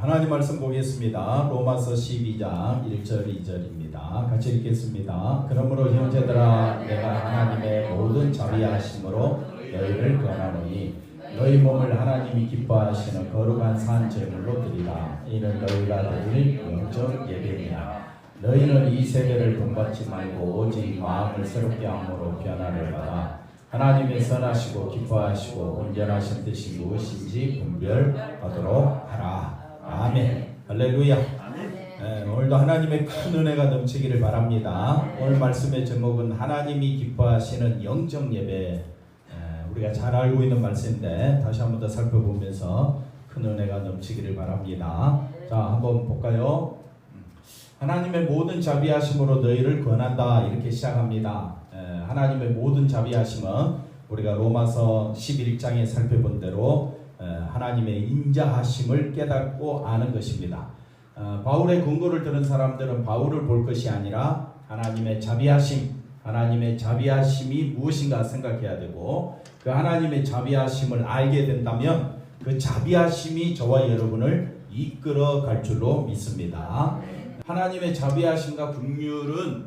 하나님 말씀 보겠습니다. 로마서 12장 1절 2절입니다. 같이 읽겠습니다. 그러므로 형제들아 내가 하나님의 모든 자비하심으로 너희를 권하노니 너희 몸을 하나님이 기뻐하시는 거룩한 산 제물로 드리라. 이는 너희가 드릴 영적 예배니라. 너희는 이 세대를 본받지 말고 오직 마음을 새롭게 함으로 변화를 받아 하나님의 선하시고 기뻐하시고 온전하신 뜻이 무엇인지 분별하도록 하라. 아멘. 할렐루야. 오늘도 하나님의 큰 은혜가 넘치기를 바랍니다. 오늘 말씀의 제목은 하나님이 기뻐하시는 영적 예배. 우리가 잘 알고 있는 말씀인데 다시 한번 더 살펴보면서 큰 은혜가 넘치기를 바랍니다. 자, 한번 볼까요? 하나님의 모든 자비하심으로 너희를 권한다, 이렇게 시작합니다. 하나님의 모든 자비하심은 우리가 로마서 11장에 살펴본 대로 하나님의 인자하심을 깨닫고 아는 것입니다. 바울의 근거를 들은 사람들은 바울을 볼 것이 아니라 하나님의 자비하심, 하나님의 자비하심이 무엇인가 생각해야 되고, 그 하나님의 자비하심을 알게 된다면 그 자비하심이 저와 여러분을 이끌어 갈 줄로 믿습니다. 하나님의 자비하심과 긍휼은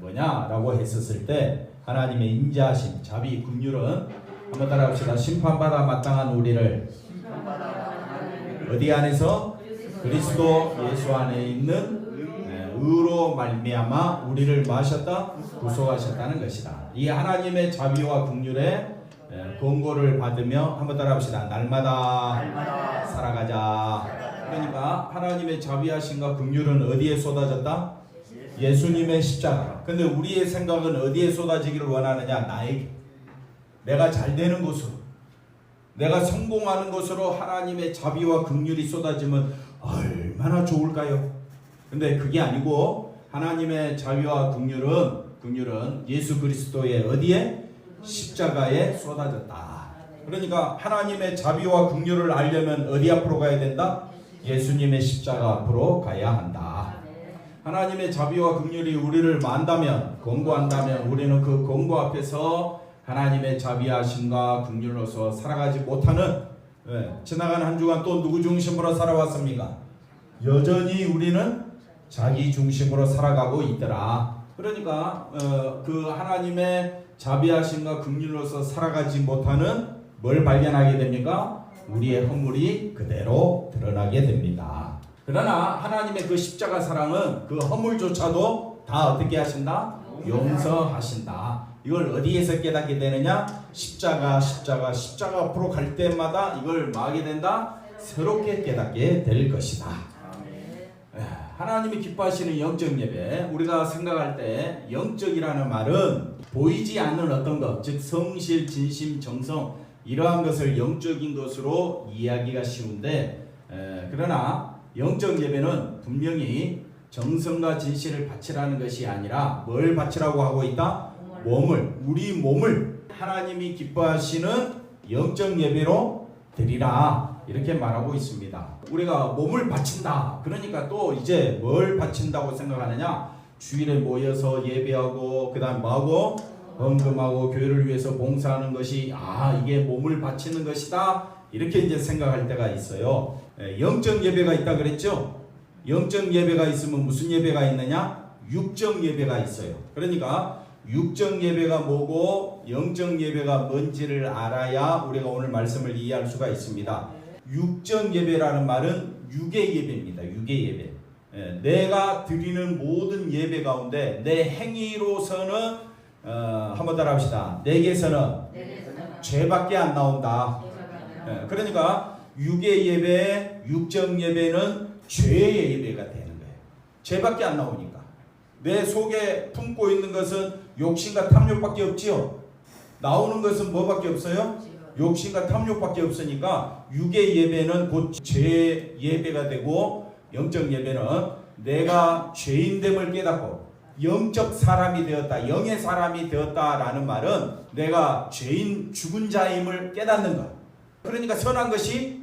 뭐냐라고 했었을 때, 하나님의 인자하심, 자비, 긍휼은 한번 따라합시다. 심판받아 마땅한 우리를 어디 안에서? 그리스도 예수 안에 있는 의로 말미암아 우리를 뭐 하셨다? 구속하셨다는 것이다. 이 하나님의 자비와 긍휼의 권고를 받으며 한번 따라합시다. 날마다 살아가자. 그러니까 하나님의 자비하심과 긍휼은 어디에 쏟아졌다? 예수님의 십자가. 근데 우리의 생각은 어디에 쏟아지기를 원하느냐? 나에게. 내가 잘 되는 곳으로, 내가 성공하는 곳으로 하나님의 자비와 긍휼이 쏟아지면 얼마나 좋을까요? 근데 그게 아니고 하나님의 자비와 긍휼은 예수 그리스도의 어디에? 십자가에 쏟아졌다. 그러니까 하나님의 자비와 긍휼을 알려면 어디 앞으로 가야 된다? 예수님의 십자가 앞으로 가야 한다. 하나님의 자비와 긍휼이 우리를 만다면, 권고한다면 우리는 그 권고 앞에서 하나님의 자비하심과 긍휼로서 살아가지 못하는, 지나간 한 주간 또 누구 중심으로 살아왔습니까? 여전히 우리는 자기 중심으로 살아가고 있더라. 그러니까 그 하나님의 자비하심과 긍휼로서 살아가지 못하는 뭘 발견하게 됩니까? 우리의 허물이 그대로 드러나게 됩니다. 그러나 하나님의 그 십자가 사랑은 그 허물조차도 다 어떻게 하신다? 용서하신다. 이걸 어디에서 깨닫게 되느냐? 십자가 앞으로 갈 때마다 이걸 뭐하게 된다? 새롭게 깨닫게 될 것이다. 하나님이 기뻐하시는 영적 예배, 우리가 생각할 때 영적이라는 말은 보이지 않는 어떤 것, 즉 성실, 진심, 정성, 이러한 것을 영적인 것으로 이해하기가 쉬운데, 그러나 영적 예배는 분명히 정성과 진실을 바치라는 것이 아니라 뭘 바치라고 하고 있다? 우리 몸을 하나님이 기뻐하시는 영적 예배로 드리라, 이렇게 말하고 있습니다. 우리가 몸을 바친다. 그러니까 또 이제 뭘 바친다고 생각하느냐? 주일에 모여서 예배하고 그 다음 뭐하고? 헌금하고 교회를 위해서 봉사하는 것이 이게 몸을 바치는 것이다, 이렇게 이제 생각할 때가 있어요. 영적 예배가 있다 그랬죠? 영적 예배가 있으면 무슨 예배가 있느냐? 육적 예배가 있어요. 그러니까 육적 예배가 뭐고 영적 예배가 뭔지를 알아야 우리가 오늘 말씀을 이해할 수가 있습니다. 육적 예배라는 말은 육의 예배입니다. 육의 예배. 내가 드리는 모든 예배 가운데 내 행위로서는 한번 따라합시다. 내게서는 죄밖에 안 나온다. 그러니까 육의 예배, 육적 예배는 죄의 예배가 되는 거예요. 죄밖에 안 나오니까. 내 속에 품고 있는 것은 욕심과 탐욕밖에 없지요. 나오는 것은 뭐밖에 없어요? 욕심과 탐욕밖에 없으니까 육의 예배는 곧 죄 예배가 되고, 영적 예배는 내가 죄인됨을 깨닫고 영적 사람이 되었다, 영의 사람이 되었다라는 말은 내가 죄인 죽은 자임을 깨닫는 것. 그러니까 선한 것이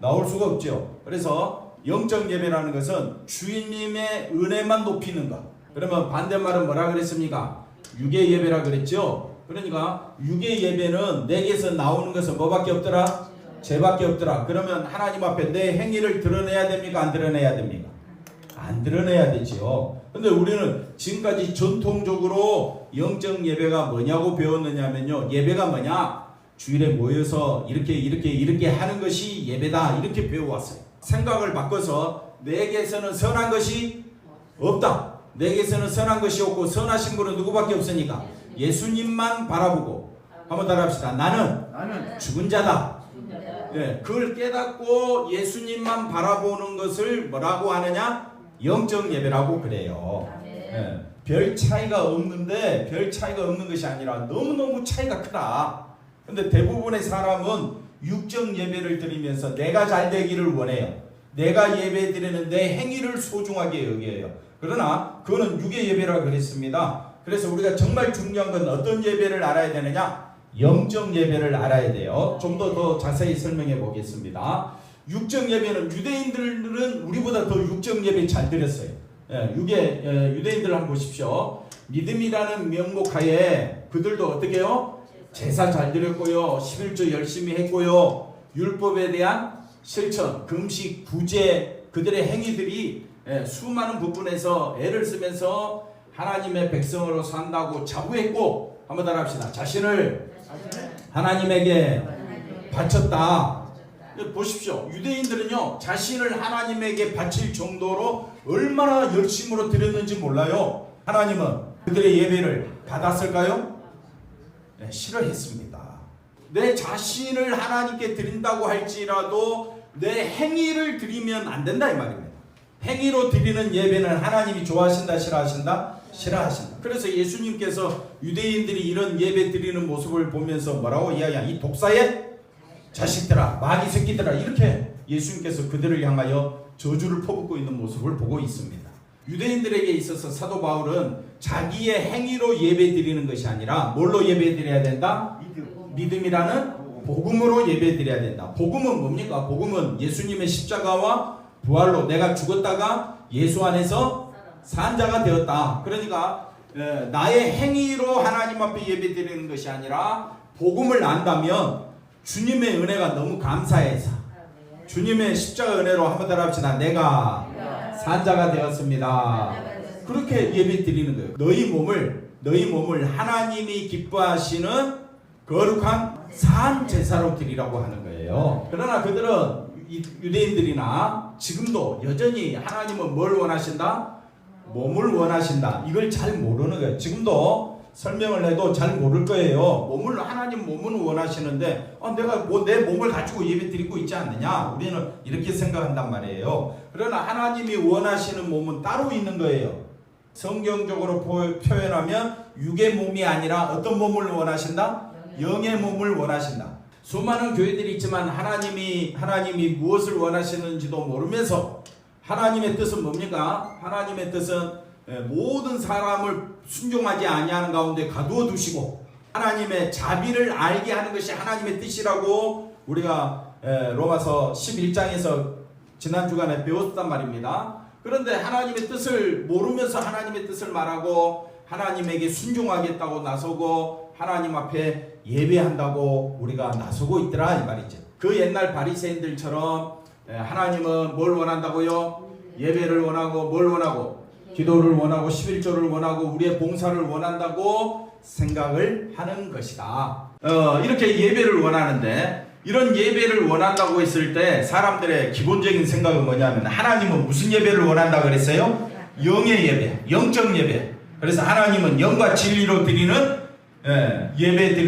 나올 수가 없죠. 그래서 영적 예배라는 것은 주님의 은혜만 높이는 것. 그러면 반대말은 뭐라 그랬습니까? 육의 예배라 그랬죠. 그러니까 육의 예배는 내게서 나오는 것은 뭐밖에 없더라? 죄밖에 없더라. 그러면 하나님 앞에 내 행위를 드러내야 됩니까? 안 드러내야 됩니까? 안 드러내야 되지요. 근데 우리는 지금까지 전통적으로 영적 예배가 뭐냐고 배웠느냐면요. 예배가 뭐냐? 주일에 모여서 이렇게 하는 것이 예배다. 이렇게 배워왔어요. 생각을 바꿔서 내게서는 선한 것이 없다. 내게서는 선한 것이 없고 선하신 분은 누구밖에 없으니까 예수님만 바라보고 한번 따라합시다. 나는 죽은 자다. 네, 그걸 깨닫고 예수님만 바라보는 것을 뭐라고 하느냐? 영적 예배라고 그래요. 네, 별 차이가 없는데 별 차이가 없는 것이 아니라 너무너무 차이가 크다. 근데 대부분의 사람은 육적 예배를 드리면서 내가 잘 되기를 원해요. 내가 예배 드리는 내 행위를 소중하게 여겨요. 그러나 그거는 육의 예배라 그랬습니다. 그래서 우리가 정말 중요한 건 어떤 예배를 알아야 되느냐? 영적 예배를 알아야 돼요. 좀 더 자세히 설명해 보겠습니다. 육적 예배는 유대인들은 우리보다 더 육적 예배 잘 드렸어요. 유대인들 한번 보십시오. 믿음이라는 명목하에 그들도 어떻게 해요? 제사 잘 드렸고요. 11조 열심히 했고요. 율법에 대한 실천, 금식, 구제, 그들의 행위들이 수많은 부분에서 애를 쓰면서 하나님의 백성으로 산다고 자부했고, 한번 따라합시다. 자신을 하나님에게 바쳤다. 보십시오. 유대인들은요, 자신을 하나님에게 바칠 정도로 얼마나 열심으로 드렸는지 몰라요. 하나님은 그들의 예배를 받았을까요? 네, 싫어했습니다. 내 자신을 하나님께 드린다고 할지라도 내 행위를 드리면 안 된다 이 말입니다. 행위로 드리는 예배는 하나님이 좋아하신다, 싫어하신다? 싫어하신다. 그래서 예수님께서 유대인들이 이런 예배 드리는 모습을 보면서 뭐라고 이야기하냐? 이 독사의 자식들아, 마귀 새끼들아, 이렇게 예수님께서 그들을 향하여 저주를 퍼붓고 있는 모습을 보고 있습니다. 유대인들에게 있어서 사도 바울은 자기의 행위로 예배 드리는 것이 아니라 뭘로 예배 드려야 된다? 믿음이라는 복음으로 예배 드려야 된다. 복음은 뭡니까? 복음은 예수님의 십자가와 부활로 내가 죽었다가 예수 안에서 산 자가 되었다. 그러니까 나의 행위로 하나님 앞에 예배 드리는 것이 아니라 복음을 안다면 주님의 은혜가 너무 감사해서 주님의 십자가 은혜로 한번 따라합시다. 내가 산 자가 되었습니다. 그렇게 예배 드리는 거예요. 너희 몸을 하나님이 기뻐하시는 거룩한 산 제사로 드리라고 하는 거예요. 그러나 그들은 유대인들이나 지금도 여전히 하나님은 뭘 원하신다? 몸을 원하신다. 이걸 잘 모르는 거예요. 지금도 설명을 해도 잘 모를 거예요. 하나님 몸은 원하시는데 내가 내 몸을 가지고 예배 드리고 있지 않느냐? 우리는 이렇게 생각한단 말이에요. 그러나 하나님이 원하시는 몸은 따로 있는 거예요. 성경적으로 표현하면 육의 몸이 아니라 어떤 몸을 원하신다? 영의 몸을 원하신다. 수많은 교회들이 있지만 하나님이 무엇을 원하시는지도 모르면서 하나님의 뜻은 뭡니까? 하나님의 뜻은 모든 사람을 순종하지 아니하는 가운데 가두어 두시고 하나님의 자비를 알게 하는 것이 하나님의 뜻이라고 우리가 로마서 11장에서 지난 주간에 배웠단 말입니다. 그런데 하나님의 뜻을 모르면서 하나님의 뜻을 말하고 하나님에게 순종하겠다고 나서고 하나님 앞에 예배한다고 우리가 나서고 있더라 이 말이죠. 그 옛날 바리새인들처럼 하나님은 뭘 원한다고요? 예배를 원하고 뭘 원하고? 기도를 원하고 11조를 원하고 우리의 봉사를 원한다고 생각을 하는 것이다. 이렇게 예배를 원하는데 이런 예배를 원한다고 했을 때 사람들의 기본적인 생각은 뭐냐면 하나님은 무슨 예배를 원한다 그랬어요? 영의 예배, 영적 예배. 그래서 하나님은 영과 진리로 드리는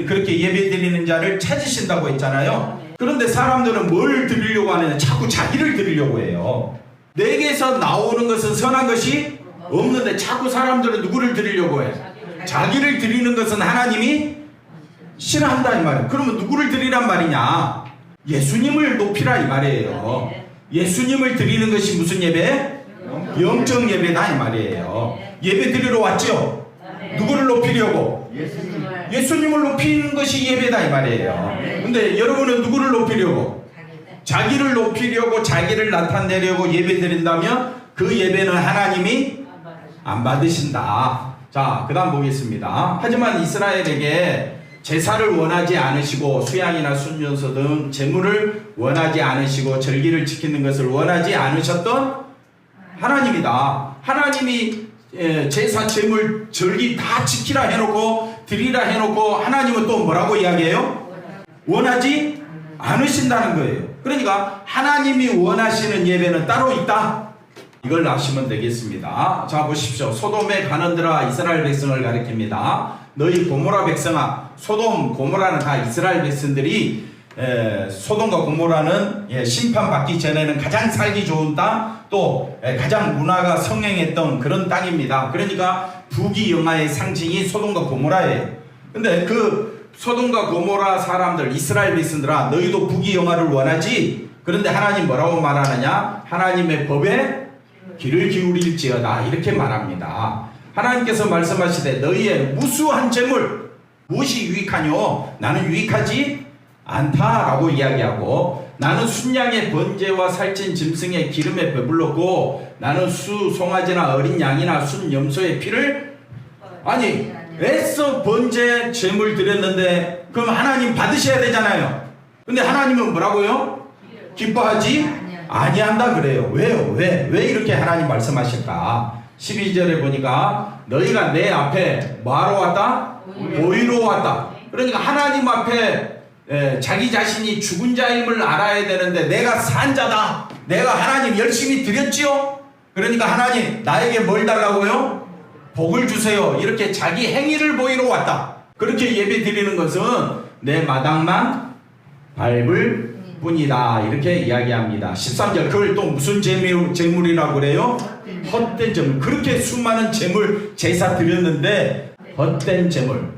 그렇게 예배 드리는 자를 찾으신다고 했잖아요. 그런데 사람들은 뭘 드리려고 하느냐? 자꾸 자기를 드리려고 해요. 내게서 나오는 것은 선한 것이 없는데 자꾸 사람들은 누구를 드리려고 해? 자기를 드리는 것은 하나님이 싫어한다 이 말이에요. 그러면 누구를 드리란 말이냐? 예수님을 높이라 이 말이에요. 예수님을 드리는 것이 무슨 예배? 영적 예배다 이 말이에요. 예배 드리러 왔죠? 누구를 높이려고? 예수님을 높이는 것이 예배다 이 말이에요. 근데 여러분은 누구를 높이려고? 자기를 높이려고 자기를 나타내려고 예배 드린다면 그 예배는 하나님이 안 받으신다. 자, 그 다음 보겠습니다. 하지만 이스라엘에게 제사를 원하지 않으시고 수양이나 순전소 등 제물을 원하지 않으시고 절기를 지키는 것을 원하지 않으셨던 하나님이다. 하나님이 제사, 제물, 절기 다 지키라 해놓고 드리라 해놓고 하나님은 또 뭐라고 이야기해요? 원하지 않으신다는 거예요. 그러니까 하나님이 원하시는 예배는 따로 있다. 이걸 아시면 되겠습니다. 자 보십시오. 소돔에 가는들아 이스라엘 백성을 가리킵니다. 너희 고모라 백성아. 소돔, 고모라는 다 이스라엘 백성들이 소돔과 고모라는 심판받기 전에는 가장 살기 좋은 땅, 또 가장 문화가 성행했던 그런 땅입니다. 그러니까 부귀영화의 상징이 소돔과 고모라예요. 근데 그 소돔과 고모라 사람들, 이스라엘 백성들아 너희도 부귀영화를 원하지? 그런데 하나님 뭐라고 말하느냐? 하나님의 법에 귀를 기울일지어다 이렇게 말합니다. 하나님께서 말씀하시되 너희의 무수한 재물 무엇이 유익하뇨? 나는 유익하지 않다라고 이야기하고, 나는 순양의 번제와 살찐 짐승의 기름에 배불렀고 나는 수 송아지나 어린 양이나 순 염소의 피를 아니 애써 번제 제물 드렸는데 그럼 하나님 받으셔야 되잖아요. 근데 하나님은 뭐라고요? 기뻐하지 아니한다 그래요. 왜요? 왜 이렇게 하나님 말씀하실까? 12절에 보니까 너희가 내 앞에 뭐하러 왔다? 보이러 왔다. 그러니까 하나님 앞에 자기 자신이 죽은 자임을 알아야 되는데 내가 산 자다. 내가 하나님 열심히 드렸지요. 그러니까 하나님 나에게 뭘 달라고요? 복을 주세요. 이렇게 자기 행위를 보이러 왔다. 그렇게 예배 드리는 것은 내 마당만 밟을 뿐이다 이렇게 이야기합니다. 13절 그걸 또 무슨 제물이라고 그래요? 헛된 제물. 그렇게 수많은 제물 제사 드렸는데 헛된 제물.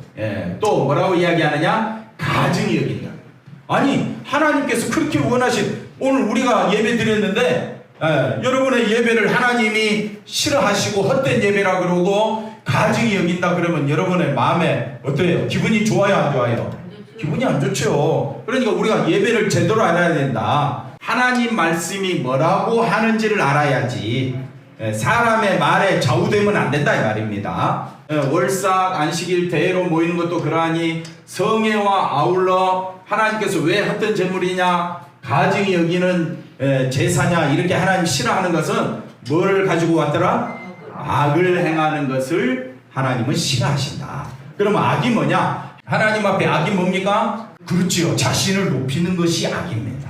또 뭐라고 이야기하느냐? 가증히 여긴다. 아니 하나님께서 그렇게 원하신, 오늘 우리가 예배 드렸는데 여러분의 예배를 하나님이 싫어하시고 헛된 예배라 그러고 가증히 여긴다 그러면 여러분의 마음에 어때요? 기분이 좋아요 안 좋아요? 기분이 안 좋죠. 그러니까 우리가 예배를 제대로 알아야 된다. 하나님 말씀이 뭐라고 하는지를 알아야지 사람의 말에 좌우되면 안 된다 이 말입니다. 월삭 안식일 대회로 모이는 것도 그러하니 성회와 아울러 하나님께서 왜 헛된 제물이냐 가증히 여기는 제사냐 이렇게 하나님 싫어하는 것은 뭐를 가지고 왔더라? 악을 행하는 것을 하나님은 싫어하신다. 그러면 악이 뭐냐? 하나님 앞에 악이 뭡니까? 그렇지요. 자신을 높이는 것이 악입니다.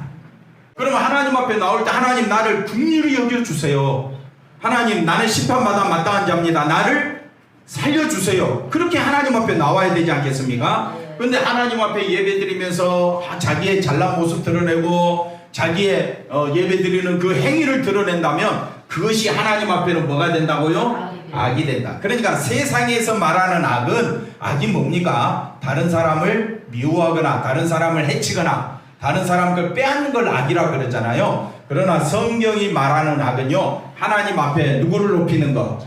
그러면 하나님 앞에 나올 때 하나님 나를 긍휼히 여겨주세요. 하나님 나는 심판받아 마땅한 자입니다. 나를 살려주세요. 그렇게 하나님 앞에 나와야 되지 않겠습니까? 그런데 하나님 앞에 예배드리면서 자기의 잘난 모습 드러내고 자기의 예배드리는 그 행위를 드러낸다면 그것이 하나님 앞에는 뭐가 된다고요? 악이 된다. 그러니까 세상에서 말하는 악이 뭡니까? 다른 사람을 미워하거나 다른 사람을 해치거나 다른 사람을 빼앗는 걸 악이라고 그러잖아요. 그러나 성경이 말하는 악은요, 하나님 앞에 누구를 높이는 것?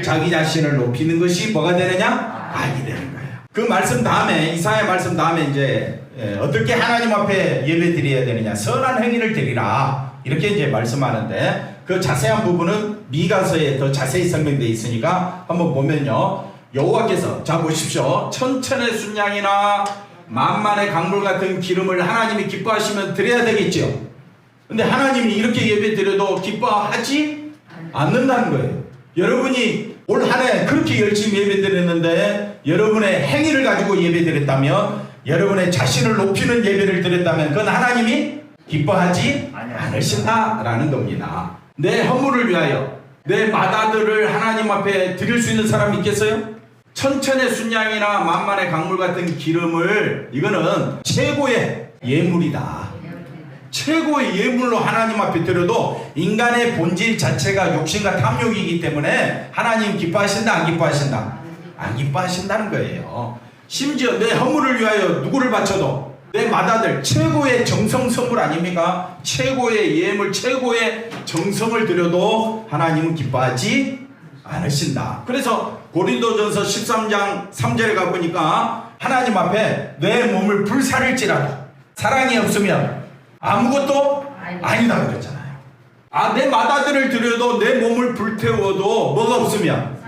자기 자신을 높이는 것이 뭐가 되느냐? 악이 되는 거예요. 그 말씀 다음에, 이사야 말씀 다음에 이제 어떻게 하나님 앞에 예배 드려야 되느냐? 선한 행위를 드리라 이렇게 이제 말씀하는데, 그 자세한 부분은 미가서에 더 자세히 설명되어 있으니까 한번 보면요, 여호와께서 자 보십시오. 천천의 순양이나 만만의 강물 같은 기름을 하나님이 기뻐하시면 드려야 되겠죠. 근데 하나님이 이렇게 예배 드려도 기뻐하지 않는다는 거예요. 여러분이 올 한 해 그렇게 열심히 예배 드렸는데 여러분의 행위를 가지고 예배 드렸다면, 여러분의 자신을 높이는 예배를 드렸다면 그건 하나님이 기뻐하지 않으신다라는 겁니다. 내 허물을 위하여 내 맏아들을 하나님 앞에 드릴 수 있는 사람이 있겠어요? 천천의 순양이나 만만의 강물 같은 기름을, 이거는 최고의 예물이다. 최고의 예물로 하나님 앞에 드려도 인간의 본질 자체가 욕심과 탐욕이기 때문에 하나님 기뻐하신다 안 기뻐하신다? 안 기뻐하신다는 거예요. 심지어 내 허물을 위하여 누구를 바쳐도 내 맏아들, 최고의 정성 선물 아닙니까? 최고의 예물, 최고의 정성을 드려도 하나님은 기뻐하지 않으신다. 그래서 고린도전서 13장 3절에 가보니까 하나님 앞에 내 몸을 불사를지라도 사랑이 없으면 아무것도 아니다 그랬잖아요. 내 맏아들을 드려도 내 몸을 불태워도 뭐가 없으면,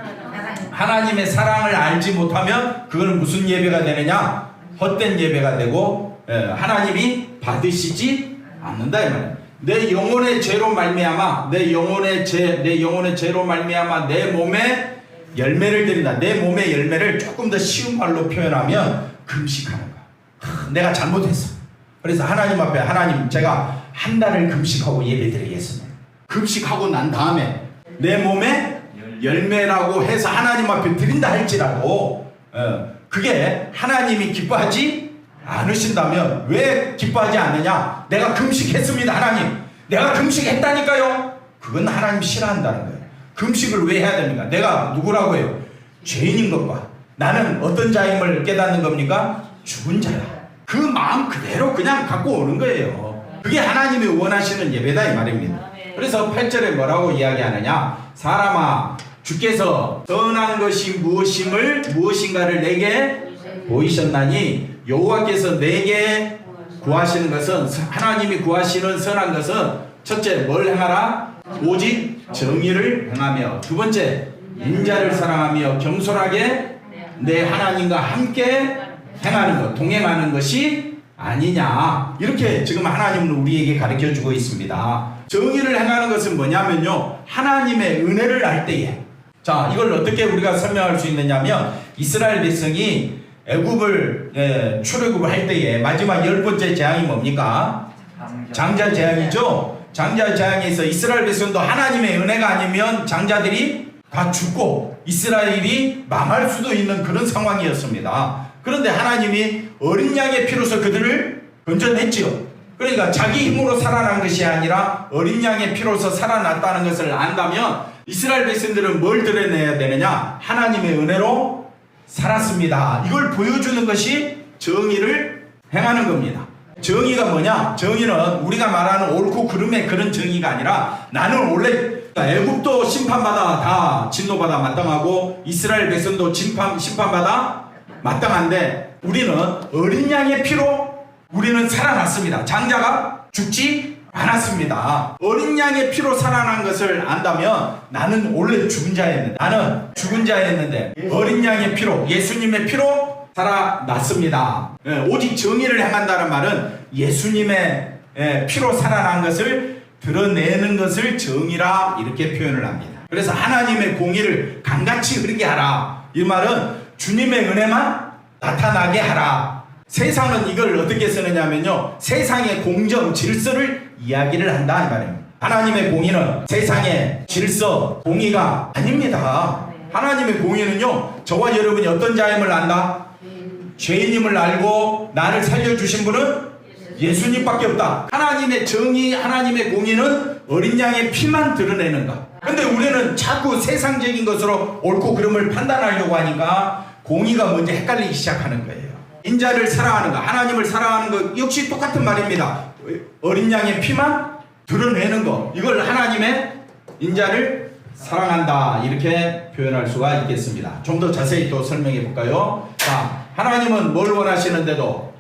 하나님의 사랑을 알지 못하면 그거는 무슨 예배가 되느냐? 헛된 예배가 되고 하나님이 받으시지 않는다 이 말이에요. 내 영혼의 죄로 말미암아 내 영혼의 죄로 말미암아 내 몸에 열매를 드린다. 내 몸의 열매를 조금 더 쉬운 말로 표현하면 금식하는 거야. 내가 잘못했어. 그래서 하나님 앞에 하나님 제가 한 달을 금식하고 예배드리겠습니다. 금식하고 난 다음에 내 몸에 열매라고 해서 하나님 앞에 드린다 할지라도 그게 하나님이 기뻐하지 않으신다면 왜 기뻐하지 않느냐? 내가 금식했습니다. 하나님 내가 금식했다니까요. 그건 하나님 싫어한다는 거예요. 금식을 왜 해야 됩니까? 내가 누구라고 해요? 죄인인 것과 나는 어떤 자임을 깨닫는 겁니까? 죽은 자야. 그 마음 그대로 그냥 갖고 오는 거예요. 그게 하나님이 원하시는 예배다 이 말입니다. 그래서 8절에 뭐라고 이야기하느냐? 사람아 주께서 선한 것이 무엇인가를 내게 보이셨나니 여호와께서 내게 구하시는 것은 하나님이 구하시는 선한 것은 첫째 뭘 행하라? 오직 정의를 행하며 두 번째 인자를 사랑하며 겸손하게 내 하나님과 함께 행하는 것 동행하는 것이 아니냐 이렇게 지금 하나님은 우리에게 가르쳐주고 있습니다. 정의를 행하는 것은 뭐냐면요 하나님의 은혜를 알 때에 자 이걸 어떻게 우리가 설명할 수 있느냐면 이스라엘 백성이 애굽을 출애굽을 할 때에 마지막 10번째 재앙이 뭡니까? 장자 재앙이죠. 장자 재앙에서 이스라엘 백성도 하나님의 은혜가 아니면 장자들이 다 죽고 이스라엘이 망할 수도 있는 그런 상황이었습니다. 그런데 하나님이 어린 양의 피로서 그들을 건져냈지요. 그러니까 자기 힘으로 살아난 것이 아니라 어린 양의 피로서 살아났다는 것을 안다면 이스라엘 백성들은 뭘 드러내야 되느냐? 하나님의 은혜로 살았습니다. 이걸 보여주는 것이 정의를 행하는 겁니다. 정의가 뭐냐? 정의는 우리가 말하는 옳고 그름의 그런 정의가 아니라 나는 원래 애굽도 심판받아 다 진노받아 마땅하고 이스라엘 백성도 심판받아 마땅한데 우리는 어린 양의 피로 우리는 살아났습니다. 장자가 죽지 않았습니다. 어린 양의 피로 살아난 것을 안다면 나는 원래 죽은 자였는데 나는 죽은 자였는데 어린 양의 피로 예수님의 피로 살아났습니다. 오직 정의를 행한다는 말은 예수님의 피로 살아난 것을 드러내는 것을 정의라 이렇게 표현을 합니다. 그래서 하나님의 공의를 강같이 흐르게 하라. 이 말은 주님의 은혜만 나타나게 하라. 세상은 이걸 어떻게 쓰느냐면요 세상의 공정 질서를 이야기를 한다 이 말이에요. 하나님의 공의는 세상의 질서 공의가 아닙니다. 하나님의 공의는요 저와 여러분이 어떤 자임을 안다? 죄인임을 알고 나를 살려주신 분은 예수님밖에 없다. 하나님의 정의 하나님의 공의는 어린 양의 피만 드러내는가. 근데 우리는 자꾸 세상적인 것으로 옳고 그름을 판단하려고 하니까 공의가 먼저 헷갈리기 시작하는 거예요. 인자를 사랑하는 것 하나님을 사랑하는 것 역시 똑같은 말입니다. 어린 양의 피만 드러내는 것 이걸 하나님의 인자를 사랑한다 이렇게 표현할 수가 있겠습니다. 좀 더 자세히 또 설명해 볼까요? 자, 하나님은 뭘 원하시는데도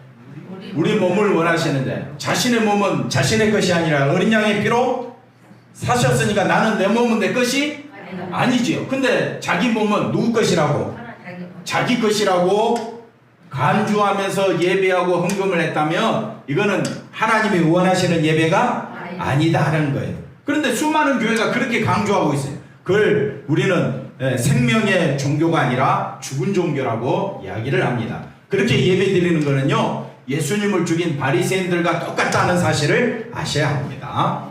우리 몸을 원하시는데 자신의 몸은 자신의 것이 아니라 어린 양의 피로 사셨으니까 나는 내 몸은 내 것이 아니지요. 근데 자기 몸은 누구 것이라고? 자기 것이라고 간주하면서 예배하고 헌금을 했다면 이거는 하나님이 원하시는 예배가 아니다 하는 거예요. 그런데 수많은 교회가 그렇게 강조하고 있어요. 그걸 우리는 생명의 종교가 아니라 죽은 종교라고 이야기를 합니다. 그렇게 예배 드리는 거는요 예수님을 죽인 바리새인들과 똑같다는 사실을 아셔야 합니다.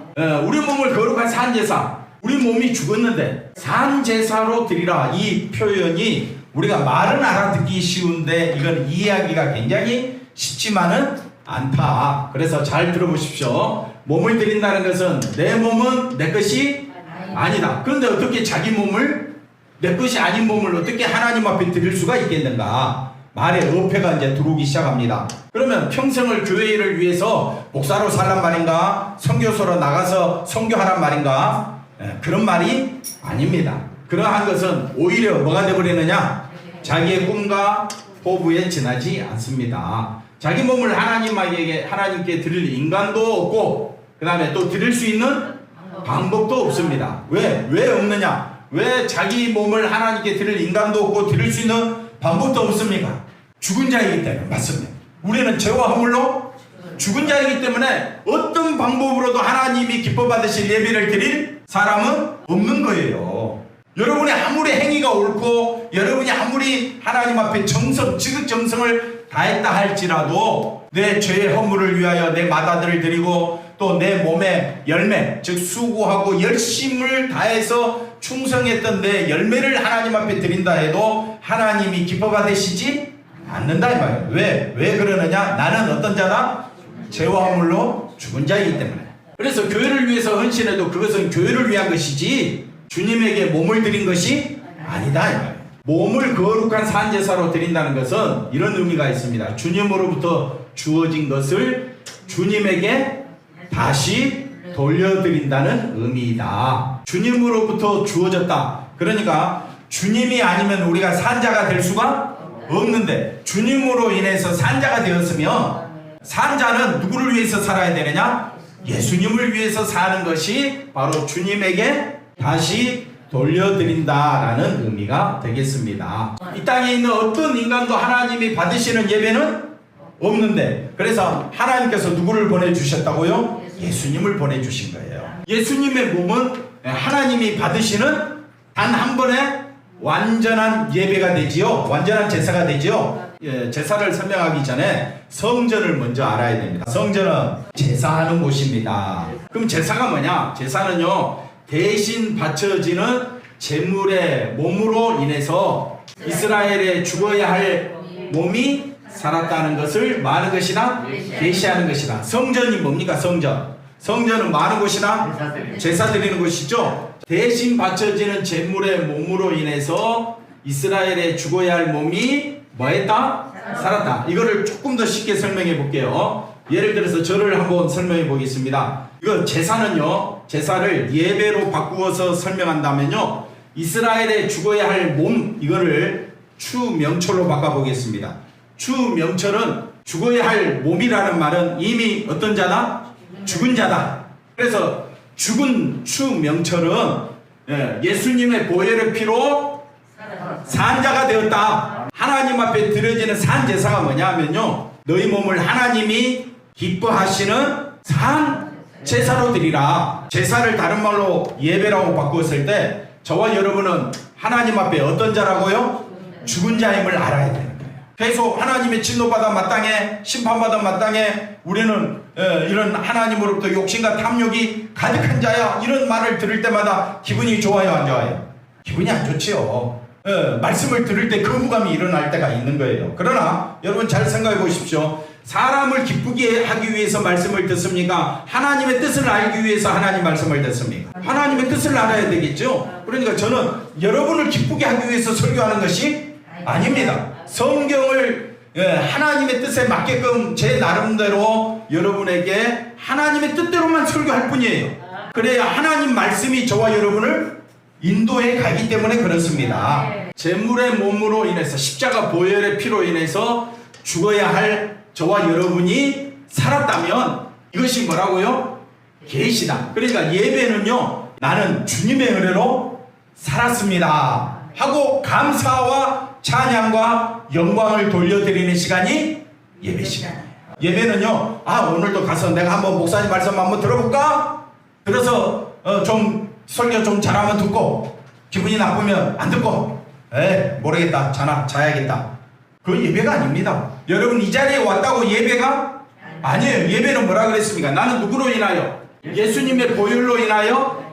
우리 몸을 거룩한 산제사 우리 몸이 죽었는데 산제사로 드리라 이 표현이 우리가 말은 알아듣기 쉬운데 이건 이해하기가 굉장히 쉽지만은 않다. 그래서 잘 들어보십시오. 몸을 드린다는 것은 내 몸은 내 것이 아니다. 그런데 어떻게 자기 몸을 내 것이 아닌 몸을 어떻게 하나님 앞에 드릴 수가 있겠는가? 말에 어폐가 이제 들어오기 시작합니다. 그러면 평생을 교회 일을 위해서 목사로 살란 말인가? 선교소로 나가서 선교하란 말인가? 그런 말이 아닙니다. 그러한 것은 오히려 뭐가 되어버리느냐? 자기의 꿈과 포부에 지나지 않습니다. 자기 몸을 하나님께 드릴 인간도 없고 그 다음에 또 드릴 수 있는 방법도 없습니다. 왜 없느냐? 왜 자기 몸을 하나님께 드릴 인간도 없고 드릴 수 있는 방법도 없습니까? 죽은 자이기 때문에. 맞습니다. 우리는 죄와 허물로 죽은 자이기 때문에 어떤 방법으로도 하나님이 기뻐 받으실 예배를 드릴 사람은 없는 거예요. 여러분이 아무리 행위가 옳고 여러분이 아무리 하나님 앞에 지극 정성을 다했다 할지라도 내 죄의 허물을 위하여 내 맏아들을 드리고 또 내 몸의 열매, 즉 수고하고 열심을 다해서 충성했던 내 열매를 하나님 앞에 드린다 해도 하나님이 기뻐 받으시지 않는다 이 말이에요. 왜 그러느냐? 나는 어떤 자다? 죄와 허물로 죽은 자이기 때문에. 그래서 교회를 위해서 헌신해도 그것은 교회를 위한 것이지 주님에게 몸을 드린 것이 아니다 이 말이에요. 몸을 거룩한 산제사로 드린다는 것은 이런 의미가 있습니다. 주님으로부터 주어진 것을 주님에게 다시 돌려드린다는 의미이다. 주님으로부터 주어졌다. 그러니까 주님이 아니면 우리가 산자가 될 수가 없는데 주님으로 인해서 산자가 되었으면 산자는 누구를 위해서 살아야 되느냐? 예수님을 위해서 사는 것이 바로 주님에게 다시 돌려드린다라는 의미가 되겠습니다. 이 땅에 있는 어떤 인간도 하나님이 받으시는 예배는 없는데 그래서 하나님께서 누구를 보내주셨다고요? 예수님을 보내주신 거예요. 예수님의 몸은 하나님이 받으시는 단 한 번의 완전한 예배가 되지요. 완전한 제사가 되지요. 제사를 설명하기 전에 성전을 먼저 알아야 됩니다. 성전은 제사하는 곳입니다. 그럼 제사가 뭐냐? 제사는요 대신 바쳐지는 제물의 몸으로 인해서 이스라엘의 죽어야 할 몸이 살았다는 것을 많은 것이나 계시하는 것이다. 성전이 뭡니까? 성전은 많은 곳이나 제사 드리는 곳이죠. 대신 바쳐지는 제물의 몸으로 인해서 이스라엘의 죽어야 할 몸이 뭐했다? 살았다. 이거를 조금 더 쉽게 설명해 볼게요. 예를 들어서 저를 한번 설명해 보겠습니다. 이거 제사를 예배로 바꾸어서 설명한다면요 이스라엘의 죽어야 할 몸 이거를 추명철로 바꿔보겠습니다. 추명철은 죽어야 할 몸이라는 말은 이미 어떤 자다? 죽은 자다. 그래서 죽은 추명철은 예수님의 보혈의 피로 산자가 되었다. 하나님 앞에 드려지는 산제사가 뭐냐면요 너희 몸을 하나님이 기뻐하시는 산제사로 드리라. 제사를 다른 말로 예배라고 바꾸었을 때 저와 여러분은 하나님 앞에 어떤 자라고요? 죽은 자임을 알아야 되는 거예요. 계속 하나님의 진노받아 마땅해 심판받아 마땅해 우리는 이런 하나님으로부터 욕심과 탐욕이 가득한 자야 이런 말을 들을 때마다 기분이 좋아요 안 좋아요? 기분이 안 좋지요. 말씀을 들을 때 거부감이 일어날 때가 있는 거예요. 그러나 여러분 잘 생각해 보십시오. 사람을 기쁘게 하기 위해서 말씀을 듣습니까? 하나님의 뜻을 알기 위해서 하나님 말씀을 듣습니까? 하나님의 뜻을 알아야 되겠죠. 그러니까 저는 여러분을 기쁘게 하기 위해서 설교하는 것이 아닙니다. 성경을 하나님의 뜻에 맞게끔 제 나름대로 여러분에게 하나님의 뜻대로만 설교할 뿐이에요. 그래야 하나님 말씀이 저와 여러분을 인도해 가기 때문에 그렇습니다. 제물의 몸으로 인해서 십자가 보혈의 피로 인해서 죽어야 할 저와 여러분이 살았다면 이것이 뭐라고요? 계시다. 그러니까 예배는요 나는 주님의 은혜로 살았습니다 하고 감사와 찬양과 영광을 돌려드리는 시간이 예배 시간이에요. 예배는요 오늘도 가서 내가 한번 목사님 말씀 한번 들어볼까? 들어서 좀 설교 좀 잘하면 듣고 기분이 나쁘면 안 듣고 모르겠다 자야겠다. 그건 예배가 아닙니다. 여러분 이 자리에 왔다고 예배가 아니에요. 예배는 뭐라 그랬습니까? 나는 누구로 인하여? 예수님의 보혈로 인하여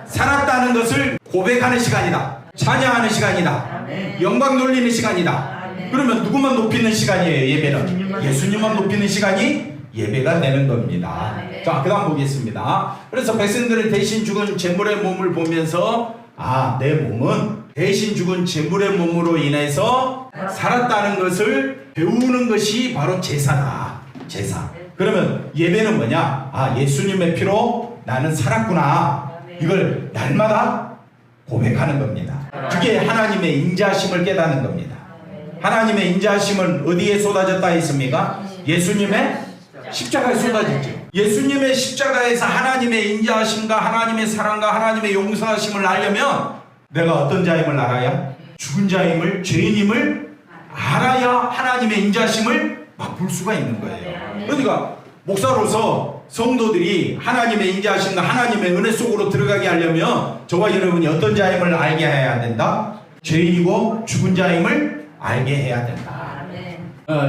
살았다는 것을 고백하는 시간이다. 찬양하는 시간이다. 영광 돌리는 시간이다. 그러면 누구만 높이는 시간이에요? 예배는 예수님만 높이는 시간이 예배가 되는 겁니다. 자, 그 다음 보겠습니다. 그래서 백성들은 대신 죽은 제물의 몸을 보면서 내 몸은 대신 죽은 제물의 몸으로 인해서 살았다는 것을 배우는 것이 바로 제사다. 제사. 그러면 예배는 뭐냐? 예수님의 피로 나는 살았구나. 이걸 날마다 고백하는 겁니다. 그게 하나님의 인자하심을 깨닫는 겁니다. 하나님의 인자하심은 어디에 쏟아졌다 했습니까? 예수님의 십자가에 쏟아졌죠. 예수님의 십자가에서 하나님의 인자하심과 하나님의 사랑과 하나님의 용서하심을 알려면 내가 어떤 자임을 알아야? 죽은 자임을, 죄인임을 알아야 하나님의 인자하심을 막 볼 수가 있는 거예요. 그러니까 목사로서 성도들이 하나님의 인자하심과 하나님의 은혜 속으로 들어가게 하려면 저와 여러분이 어떤 자임을 알게 해야 된다? 죄인이고 죽은 자임을 알게 해야 된다.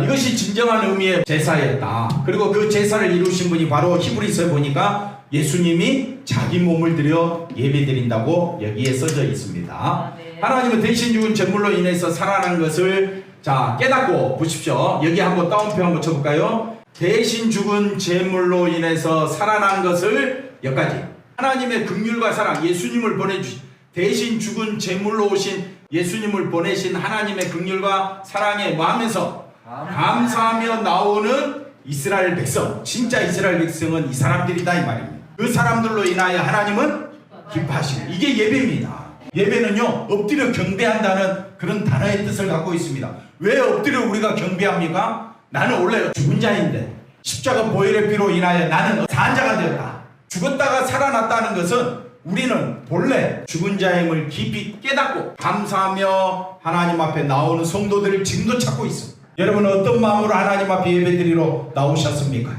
이것이 진정한 의미의 제사였다. 그리고 그 제사를 이루신 분이 바로 히브리서에 보니까 예수님이 자기 몸을 들여 예배드린다고 여기에 써져 있습니다. 하나님은 대신 죽은 제물로 인해서 살아난 것을 자 깨닫고 보십시오. 여기 한번 따옴표 한번 쳐볼까요? 대신 죽은 제물로 인해서 살아난 것을 여기까지 하나님의 긍휼과 사랑 예수님을 보내주신 대신 죽은 제물로 오신 예수님을 보내신 하나님의 긍휼과 사랑에 마음에서 감사하며 나오는 이스라엘 백성, 진짜 이스라엘 백성은 이 사람들이다 이 말입니다. 그 사람들로 인하여 하나님은 기뻐하시고 이게 예배입니다. 예배는요 엎드려 경배한다는 그런 단어의 뜻을 갖고 있습니다. 왜 엎드려 우리가 경배합니까? 나는 원래 죽은 자인데 십자가 보혈의 피로 인하여 나는 산 자가 되었다. 죽었다가 살아났다는 것은 우리는 본래 죽은 자임을 깊이 깨닫고 감사하며 하나님 앞에 나오는 성도들을 지금도 찾고 있습니다. 여러분은 어떤 마음으로 하나님 앞에 예배드리러 나오셨습니까?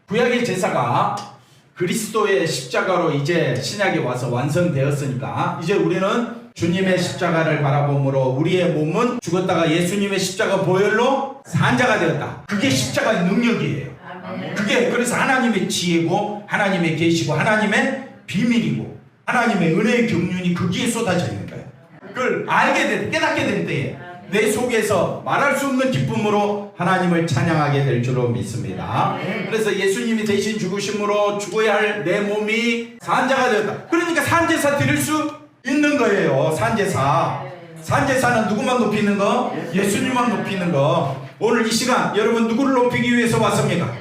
구약의 제사가 그리스도의 십자가로 이제 신약에 와서 완성되었으니까 이제 우리는 주님의 십자가를 바라보므로 우리의 몸은 죽었다가 예수님의 십자가 보혈로 산 자가 되었다. 그게 십자가의 능력이에요. 그게 그래서 하나님의 지혜고 하나님의 계시고 하나님의 비밀이고 하나님의 은혜의 경륜이 거기에 쏟아져 있는 거예요. 그걸 알게 될 깨닫게 될 때에 내 속에서 말할 수 없는 기쁨으로 하나님을 찬양하게 될 줄로 믿습니다. 그래서 예수님이 대신 죽으심으로 죽어야 할 내 몸이 산자가 되었다. 그러니까 산제사 드릴 수 있는 거예요. 산제사. 산제사는 누구만 높이는 거? 예수님만 높이는 거. 오늘 이 시간 여러분 누구를 높이기 위해서 왔습니까?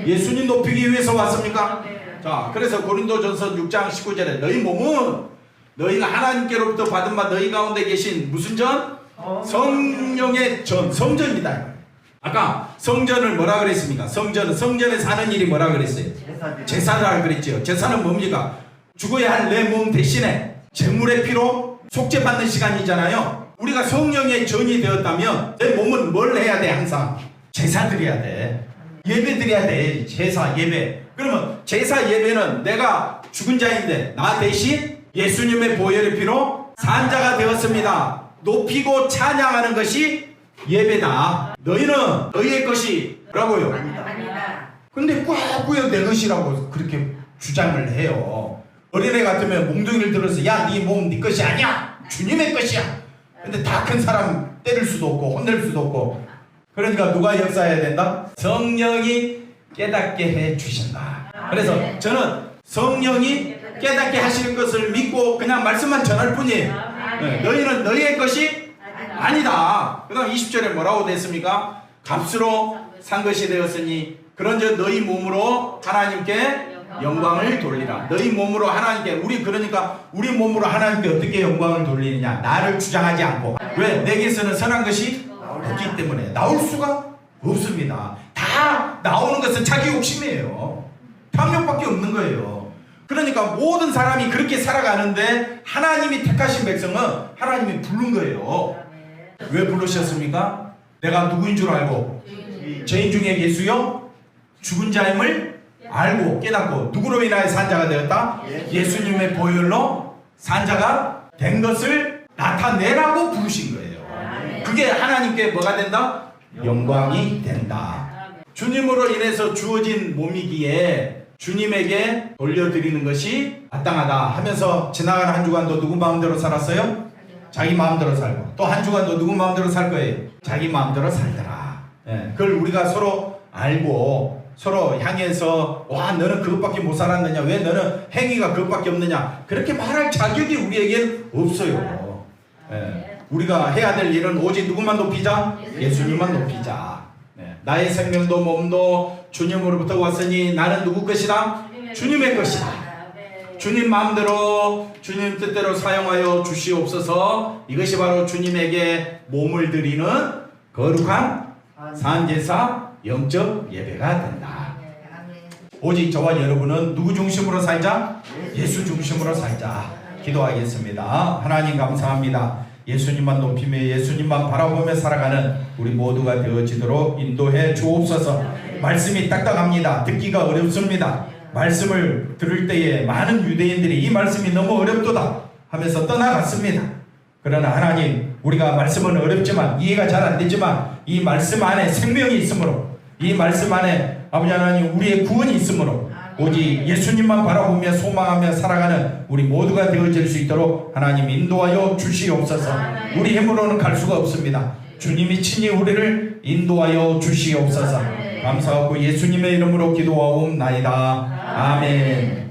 예수님 높이기 위해서 왔습니까? 자, 그래서 고린도전서 6장 19절에 너희 몸은 너희가 하나님께로부터 받은 바 너희 가운데 계신 무슨 전? 성령의 전, 성전이다. 아까 성전을 뭐라 그랬습니까? 성전은 성전에서 하는 일이 뭐라 그랬어요? 제사라 그랬죠. 제사는 뭡니까? 죽어야 할 내 몸 대신에 제물의 피로 속죄받는 시간이잖아요. 우리가 성령의 전이 되었다면 내 몸은 뭘 해야 돼? 항상 제사 드려야 돼. 예배 드려야 돼. 제사 예배. 그러면 제사 예배는 내가 죽은 자인데 나 대신 예수님의 보혈의 피로 산 자가 되었습니다. 높이고 찬양하는 것이 예배다. 너희는 너희의 것이 라고요. 근데 꾸역꾸역 내 것이라고 그렇게 주장을 해요. 어린애 같으면 몽둥이를 들어서 야, 네 몸 네 것이 아니야. 주님의 것이야. 근데 다 큰 사람 때릴 수도 없고 혼낼 수도 없고. 그러니까 누가 역사해야 된다? 성령이 깨닫게 해 주신다. 그래서 저는 성령이 깨닫게 하시는 것을 믿고 그냥 말씀만 전할 뿐이에요. 네, 너희는 너희의 것이 아니다. 그 다음 20절에 뭐라고 됐습니까? 값으로 산 것이 되었으니 그런즉 너희 몸으로 하나님께 영광을 돌리라. 너희 몸으로 하나님께 그러니까 우리 몸으로 하나님께 어떻게 영광을 돌리느냐? 나를 주장하지 않고. 왜? 내게서는 선한 것이 없기 때문에 나올 수가 없습니다. 다 나오는 것은 자기 욕심이에요. 탐욕밖에 없는 거예요. 그러니까 모든 사람이 그렇게 살아가는데 하나님이 택하신 백성은 하나님이 부른 거예요. 왜 부르셨습니까? 내가 누구인 줄 알고 죄인 중에 예수여 죽은 자임을 알고 깨닫고 누구로 인하여 산자가 되었다? 예수님의 보혈로 산자가 된 것을 나타내라고 부르신 거예요. 그게 하나님께 뭐가 된다? 영광이 된다. 주님으로 인해서 주어진 몸이기에 주님에게 돌려드리는 것이 마땅하다 하면서 지나가는 한 주간도 누구 마음대로 살았어요? 자기 마음대로 살고 또 한 주간도 누구 마음대로 살 거예요? 자기 마음대로 살더라. 그걸 우리가 서로 알고 서로 향해서 와 너는 그것밖에 못 살았느냐, 왜 너는 행위가 그것밖에 없느냐, 그렇게 말할 자격이 우리에겐 없어요. 우리가 해야 될 일은 오직 누구만 높이자? 예수님만 높이자. 나의 생명도 몸도 주님으로부터 왔으니 나는 누구 것이다? 주님의 것이다. 주님 마음대로 주님 뜻대로 사용하여 주시옵소서. 이것이 바로 주님에게 몸을 드리는 거룩한 산제사 영적 예배가 된다. 오직 저와 여러분은 누구 중심으로 살자? 예수 중심으로 살자. 기도하겠습니다. 하나님 감사합니다. 예수님만 높이며 예수님만 바라보며 살아가는 우리 모두가 되어지도록 인도해 주옵소서. 말씀이 딱딱합니다. 듣기가 어렵습니다. 말씀을 들을 때에 많은 유대인들이 이 말씀이 너무 어렵도다 하면서 떠나갔습니다. 그러나 하나님, 우리가 말씀은 어렵지만 이해가 잘 안 되지만 이 말씀 안에 생명이 있으므로, 이 말씀 안에 아버지 하나님 우리의 구원이 있으므로 오직 예수님만 바라보며 소망하며 살아가는 우리 모두가 되어질 수 있도록 하나님 인도하여 주시옵소서. 우리 힘으로는 갈 수가 없습니다. 주님이 친히 우리를 인도하여 주시옵소서. 감사하고 예수님의 이름으로 기도하옵나이다. 아멘.